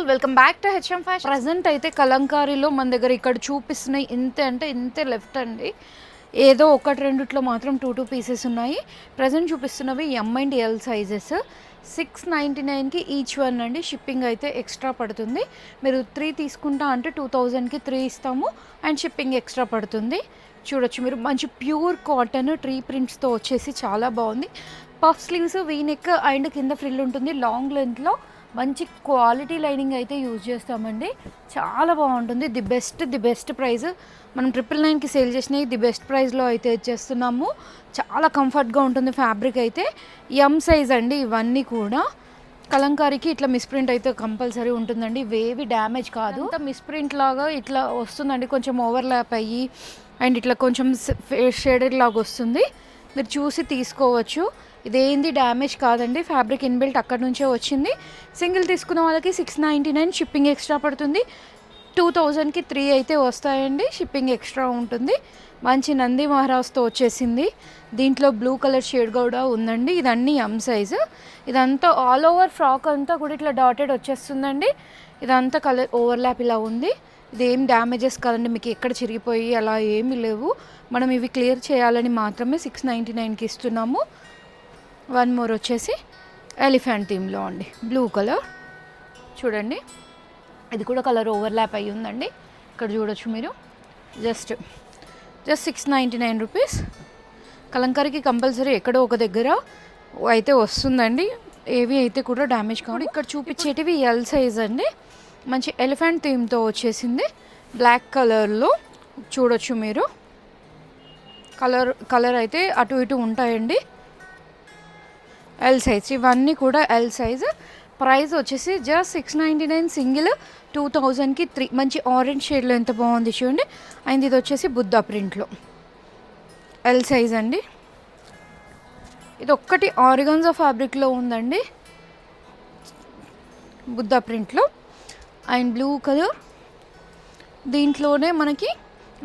Welcome back to HM fashion. Present అయితే కలంకారీలో మన దగ్గర ఇక్కడ చూపిస్తున్నాయి ఇంతే అంటే ఇంతే లెఫ్ట్ అండి. ఏదో ఒకటి రెండిట్లో మాత్రం టూ పీసెస్ ఉన్నాయి. ప్రజెంట్ చూపిస్తున్నవి ఎమ్ అండ్ ఎల్ సైజెస్. 699కి ఈచ్ వన్ అండి. షిప్పింగ్ అయితే ఎక్స్ట్రా పడుతుంది. మీరు 3 తీసుకుంటా అంటే 2000కి 3 ఇస్తాము అండ్ షిప్పింగ్ ఎక్స్ట్రా పడుతుంది. చూడొచ్చు మీరు, మంచి ప్యూర్ కాటన్ ట్రీ ప్రింట్స్తో వచ్చేసి చాలా బాగుంది. Puff sleeves, V neck and కింద ఫ్రిల్ ఉంటుంది. లాంగ్ లెంత్లో మంచి క్వాలిటీ లైనింగ్ అయితే యూజ్ చేస్తామండి. చాలా బాగుంటుంది. The best price. మనం 999కి సేల్ చేసినవి ది బెస్ట్ ప్రైస్లో అయితే ఇచ్చేస్తున్నాము. చాలా కంఫర్ట్గా ఉంటుంది ఫ్యాబ్రిక్ అయితే. ఎమ్ సైజ్ అండి ఇవన్నీ కూడా. కలంకారీకి ఇట్లా మిస్ప్రింట్ అయితే కంపల్సరీ ఉంటుందండి. ఇవేవి డ్యామేజ్ కాదు. మిస్ప్రింట్ లాగా ఇట్లా వస్తుందండి, కొంచెం ఓవర్లాప్ అయ్యి అండ్ ఇట్లా కొంచెం షేడెడ్ లాగా వస్తుంది. మీరు చూసి తీసుకోవచ్చు. ఇదేంది డ్యామేజ్ కాదండి, ఫ్యాబ్రిక్ ఇన్బిల్ట్ అక్కడ నుంచే వచ్చింది. సింగిల్ తీసుకున్న వాళ్ళకి 699 షిప్పింగ్ ఎక్స్ట్రా పడుతుంది. 2000కి 3 అయితే వస్తాయండి, షిప్పింగ్ ఎక్స్ట్రా ఉంటుంది. మంచి నంది మహారాజ్తో వచ్చేసింది. దీంట్లో బ్లూ కలర్ షేడ్ కూడా ఉందండి. ఇదన్నీ ఎమ్ సైజు. ఇదంతా ఆల్ ఓవర్ ఫ్రాక్ అంతా కూడా ఇట్లా డాటెడ్ వచ్చేస్తుందండి. ఇదంతా కలర్ ఓవర్లాప్ ఇలా ఉంది. ఇదేం డ్యామేజెస్ కాదండి, మీకు ఎక్కడ చిరిగిపోయి అలా ఏమీ లేవు. మనం ఇవి క్లియర్ చేయాలని మాత్రమే 699కి ఇస్తున్నాము. వన్ మోర్ వచ్చేసి ఎలిఫెంట్ థీమ్లో అండి, బ్లూ కలర్ చూడండి. ఇది కూడా కలర్ ఓవర్లాప్ అయ్యి ఉందండి. ఇక్కడ చూడొచ్చు మీరు. Just 699 rupees. కలంకారీకి కంపల్సరీ ఎక్కడో ఒక దగ్గర అయితే వస్తుందండి. ఏవి అయితే కూడా డ్యామేజ్ కాదు. ఇక్కడ చూపించేటివి ఎల్ సైజ్ అండి. మంచి ఎలిఫెంట్ థీమ్తో వచ్చేసింది. బ్లాక్ కలర్లో చూడొచ్చు మీరు. కలర్ అయితే అటు ఇటు ఉంటాయండి. ఎల్ సైజ్ ఇవన్నీ కూడా ఎల్ సైజ్. ప్రైస్ వచ్చేసి జస్ట్ 699 సింగిల్. 2000కి 3. మంచి ఆరెంజ్ షేడ్లో ఎంత బాగుంది చూడండి. అండ్ ఇది వచ్చేసి బుద్ధా ప్రింట్లో ఎల్ సైజ్ అండి. ఇది ఒక్కటి ఆర్గాన్జా ఫ్యాబ్రిక్లో ఉందండి, బుద్ధా ప్రింట్లో అండ్ బ్లూ కలర్. దీంట్లోనే మనకి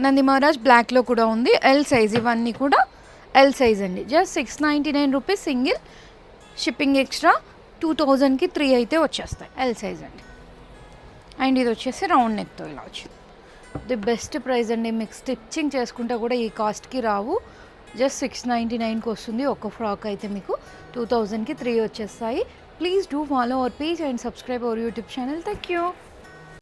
నంది మహారాజ్ బ్లాక్లో కూడా ఉంది. ఎల్ సైజ్ ఇవన్నీ కూడా ఎల్ సైజ్ అండి. Just 699 rupees single. Shipping extra. 2000కి 3 అయితే వచ్చేస్తాయి. ఎల్ సైజ్ అండి. అండ్ ఇది వచ్చేసి రౌండ్ నెక్తో ఇలా వచ్చింది. ది బెస్ట్ ప్రైస్ అండి. మీకు స్టిచ్చింగ్ చేసుకుంటే కూడా ఈ కాస్ట్కి రావు. జస్ట్ 699కి వస్తుంది. ఒక ఫ్రాక్ అయితే మీకు 2000కి 3 వచ్చేస్తాయి. Please do follow our page and subscribe our YouTube channel. Thank you.